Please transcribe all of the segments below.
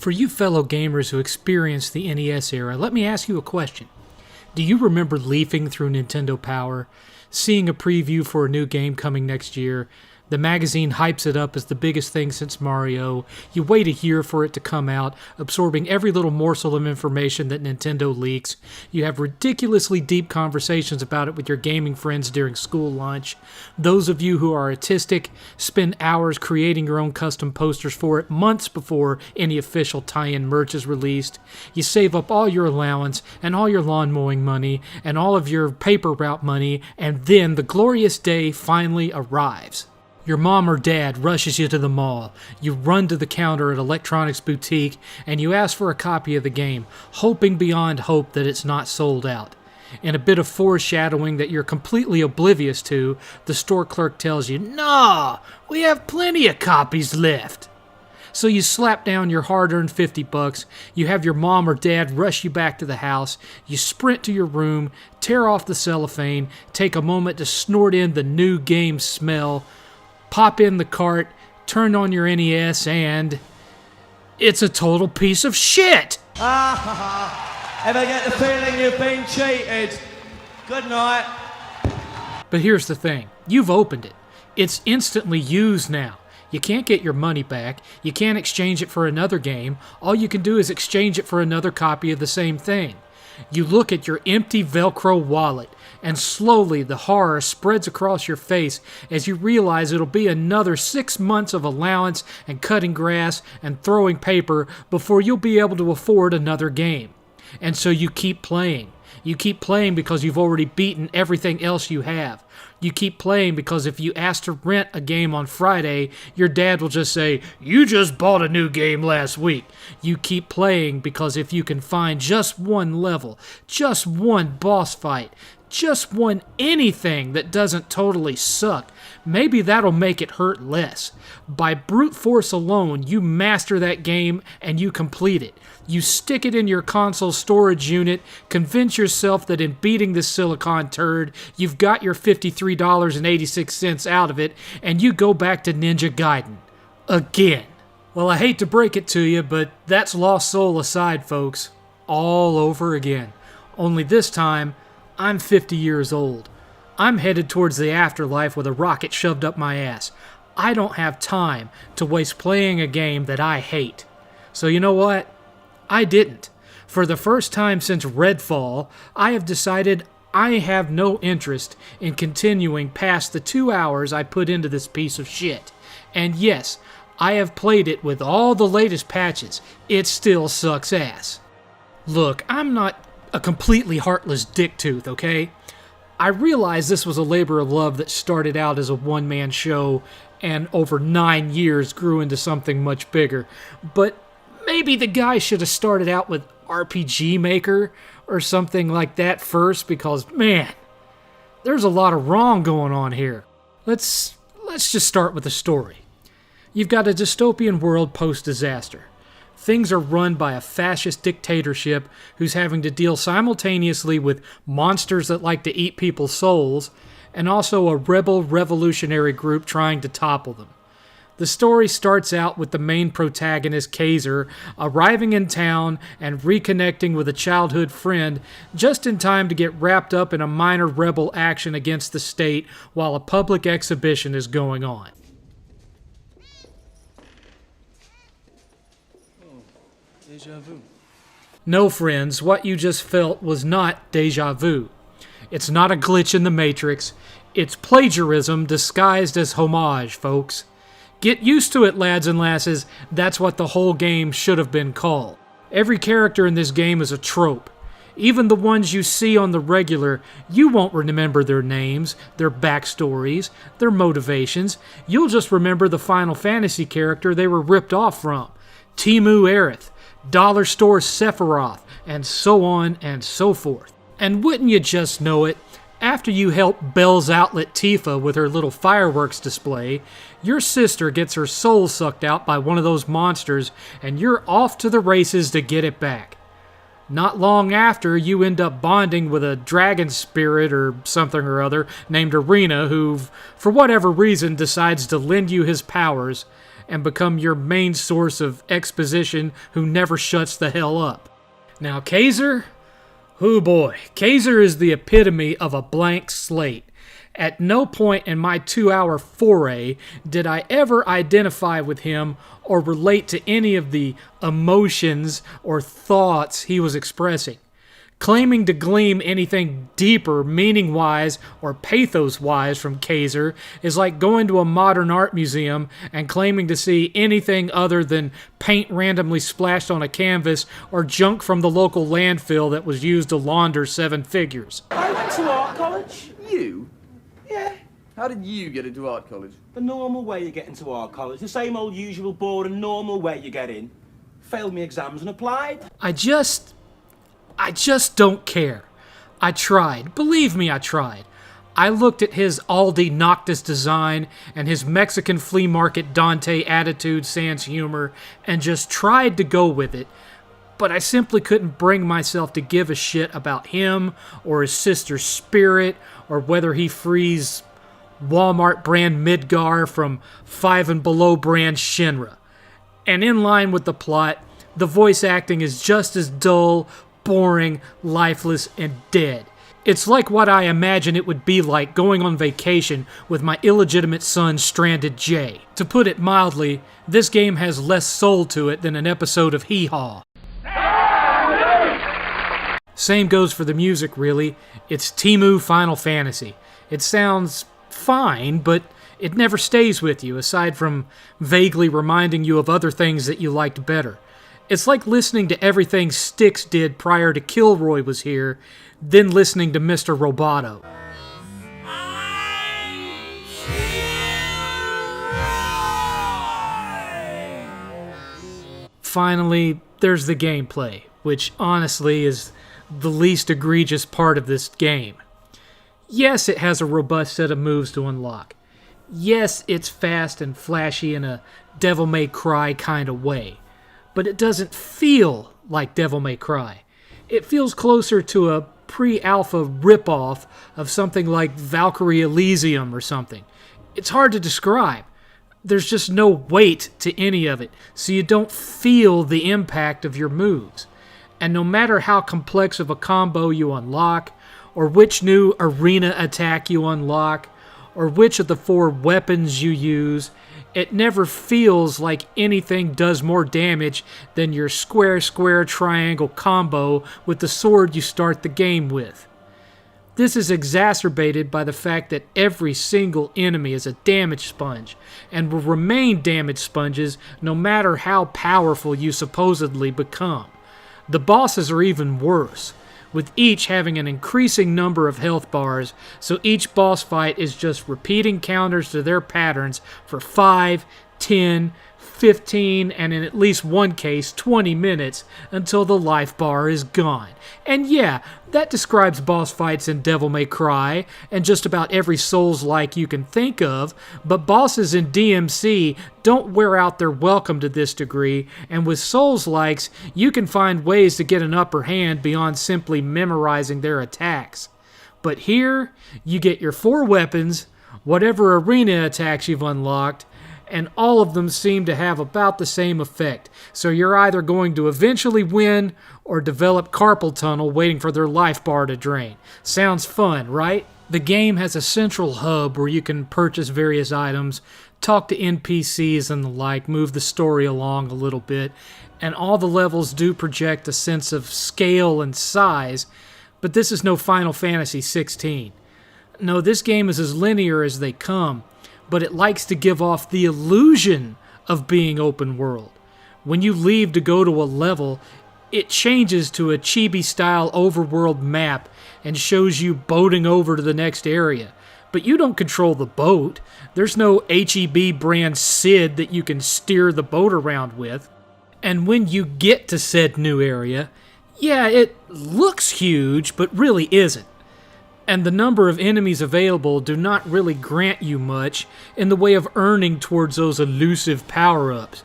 For you fellow gamers who experienced the NES era, let me ask you a question. Do you remember leafing through Nintendo Power, seeing a preview for a new game coming next year? The magazine hypes it up as the biggest thing since Mario. You wait a year for it to come out, absorbing every little morsel of information that Nintendo leaks. You have ridiculously deep conversations about it with your gaming friends during school lunch. Those of you who are artistic spend hours creating your own custom posters for it months before any official tie-in merch is released. You save up all your allowance and all your lawn mowing money and all of your paper route money, and then the glorious day finally arrives. Your mom or dad rushes you to the mall. You run to the counter at Electronics Boutique and you ask for a copy of the game, hoping beyond hope that it's not sold out. In a bit of foreshadowing that you're completely oblivious to, the store clerk tells you, "No, we have plenty of copies left." So you slap down your hard-earned $50, you have your mom or dad rush you back to the house, you sprint to your room, tear off the cellophane, take a moment to snort in the new game smell, pop in the cart, turn on your NES, and it's a total piece of shit! Ever get the feeling you've been cheated? Good night. But here's the thing. You've opened it. It's instantly used now. You can't get your money back. You can't exchange it for another game. All you can do is exchange it for another copy of the same thing. You look at your empty Velcro wallet, and slowly the horror spreads across your face as you realize it'll be another 6 months of allowance and cutting grass and throwing paper before you'll be able to afford another game. And so you keep playing. You keep playing because you've already beaten everything else you have. You keep playing because if you ask to rent a game on Friday, your dad will just say, "You just bought a new game last week." You keep playing because if you can find just one level, just one boss fight, just one anything that doesn't totally suck, maybe that'll make it hurt less. By brute force alone, you master that game and you complete it. You stick it in your console storage unit, convince yourself that in beating this silicon turd, you've got your $53.86 out of it, and you go back to Ninja Gaiden. Again. Well, I hate to break it to you, but that's Lost Soul aside, folks. All over again. Only this time, I'm 50 years old. I'm headed towards the afterlife with a rocket shoved up my ass. I don't have time to waste playing a game that I hate. So you know what? I didn't. For the first time since Redfall, I have decided I have no interest in continuing past the 2 hours I put into this piece of shit. And yes, I have played it with all the latest patches. It still sucks ass. Look, I'm not a completely heartless dicktooth, okay? I realize this was a labor of love that started out as a one-man show and over 9 years grew into something much bigger. But maybe the guy should have started out with RPG Maker or something like that first, because, man, there's a lot of wrong going on here. Let's just start with the story. You've got a dystopian world post-disaster. Things are run by a fascist dictatorship who's having to deal simultaneously with monsters that like to eat people's souls and also a rebel revolutionary group trying to topple them. The story starts out with the main protagonist, Kaiser, arriving in town and reconnecting with a childhood friend just in time to get wrapped up in a minor rebel action against the state while a public exhibition is going on. Deja vu. No, friends, what you just felt was not deja vu. It's not a glitch in the Matrix. It's plagiarism disguised as homage, folks. Get used to it, lads and lasses. That's what the whole game should have been called. Every character in this game is a trope. Even the ones you see on the regular, you won't remember their names, their backstories, their motivations. You'll just remember the Final Fantasy character they were ripped off from. Timu Aerith, Dollar Store Sephiroth, and so on and so forth. And wouldn't you just know it, after you help Bell's Outlet Tifa with her little fireworks display, your sister gets her soul sucked out by one of those monsters and you're off to the races to get it back. Not long after, you end up bonding with a dragon spirit or something or other named Arena who, for whatever reason, decides to lend you his powers, and become your main source of exposition who never shuts the hell up. Now, Kaiser? Oh boy, Kaiser is the epitome of a blank slate. At no point in my 2-hour foray did I ever identify with him or relate to any of the emotions or thoughts he was expressing. Claiming to glean anything deeper, meaning-wise or pathos-wise from Kaiser is like going to a modern art museum and claiming to see anything other than paint randomly splashed on a canvas or junk from the local landfill that was used to launder 7 figures. I went to art college. You? Yeah. How did you get into art college? The normal way you get into art college. The same old usual boring normal way you get in. Failed me exams and applied. I just don't care. I tried. Believe me, I tried. I looked at his Aldi Noctis design and his Mexican flea market Dante attitude sans humor and just tried to go with it, but I simply couldn't bring myself to give a shit about him or his sister's spirit or whether he frees Walmart brand Midgar from Five and Below brand Shinra. And in line with the plot, the voice acting is just as dull, boring, lifeless, and dead. It's like what I imagine it would be like going on vacation with my illegitimate son, Stranded J. To put it mildly, this game has less soul to it than an episode of Hee Haw. Same goes for the music, really. It's Temu Final Fantasy. It sounds fine, but it never stays with you, aside from vaguely reminding you of other things that you liked better. It's like listening to everything Styx did prior to Kilroy was here, then listening to Mr. Roboto. Finally, there's the gameplay, which honestly is the least egregious part of this game. Yes, it has a robust set of moves to unlock. Yes, it's fast and flashy in a Devil May Cry kind of way. But it doesn't feel like Devil May Cry. It feels closer to a pre-alpha ripoff of something like Valkyrie Elysium or something. It's hard to describe. There's just no weight to any of it, so you don't feel the impact of your moves. And no matter how complex of a combo you unlock, or which new arena attack you unlock, or which of the 4 weapons you use, it never feels like anything does more damage than your square triangle combo with the sword you start the game with. This is exacerbated by the fact that every single enemy is a damage sponge, and will remain damage sponges no matter how powerful you supposedly become. The bosses are even worse, with each having an increasing number of health bars, so each boss fight is just repeating counters to their patterns for 5, 10, 15, and in at least one case, 20 minutes until the life bar is gone. And yeah, that describes boss fights in Devil May Cry and just about every Souls-like you can think of, but bosses in DMC don't wear out their welcome to this degree, and with Souls-likes, you can find ways to get an upper hand beyond simply memorizing their attacks. But here, you get your 4 weapons, whatever arena attacks you've unlocked, and all of them seem to have about the same effect. So you're either going to eventually win or develop carpal tunnel waiting for their life bar to drain. Sounds fun, right? The game has a central hub where you can purchase various items, talk to NPCs and the like, move the story along a little bit, and all the levels do project a sense of scale and size, but this is no Final Fantasy 16. No, this game is as linear as they come, but it likes to give off the illusion of being open world. When you leave to go to a level, it changes to a chibi-style overworld map and shows you boating over to the next area. But you don't control the boat. There's no HEB brand SID that you can steer the boat around with. And when you get to said new area, yeah, it looks huge, but really isn't. And the number of enemies available do not really grant you much in the way of earning towards those elusive power-ups.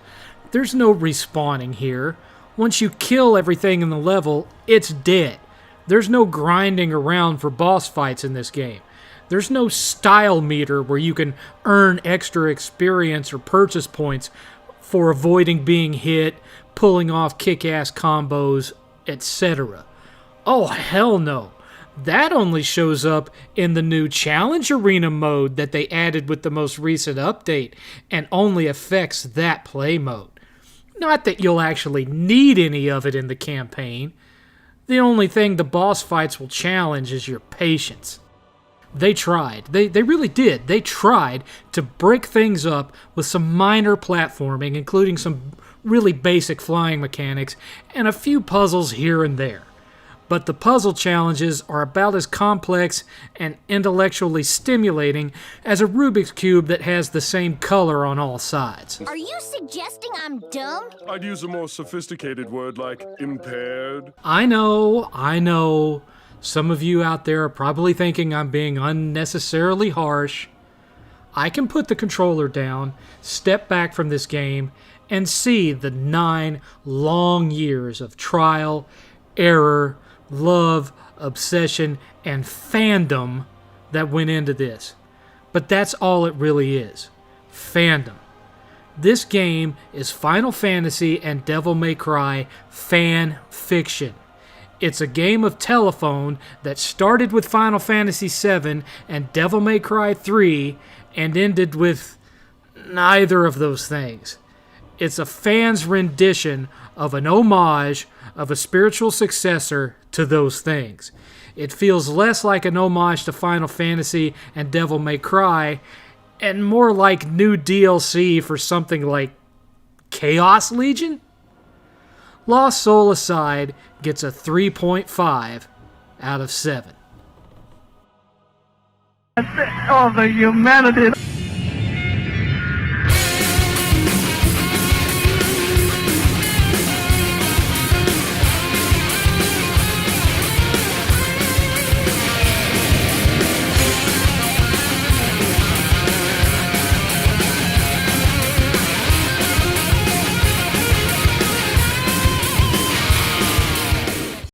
There's no respawning here. Once you kill everything in the level, it's dead. There's no grinding around for boss fights in this game. There's no style meter where you can earn extra experience or purchase points for avoiding being hit, pulling off kick-ass combos, etc. Oh, hell no. That only shows up in the new Challenge Arena mode that they added with the most recent update, and only affects that play mode. Not that you'll actually need any of it in the campaign. The only thing the boss fights will challenge is your patience. They tried. They really did. They tried to break things up with some minor platforming, including some really basic flying mechanics, and a few puzzles here and there. But the puzzle challenges are about as complex and intellectually stimulating as a Rubik's Cube that has the same color on all sides. Are you suggesting I'm dumb? I'd use a more sophisticated word like impaired. I know. Some of you out there are probably thinking I'm being unnecessarily harsh. I can put the controller down, step back from this game, and see the 9 long years of trial, error, love, obsession, and fandom that went into this. But that's all it really is. Fandom. This game is Final Fantasy and Devil May Cry fan fiction. It's a game of telephone that started with Final Fantasy VII and Devil May Cry 3 and ended with neither of those things. It's a fan's rendition of an homage of a spiritual successor to those things. It feels less like an homage to Final Fantasy and Devil May Cry and more like new DLC for something like Chaos Legion? Lost Soul Aside gets a 3.5 out of 7. All the humanity.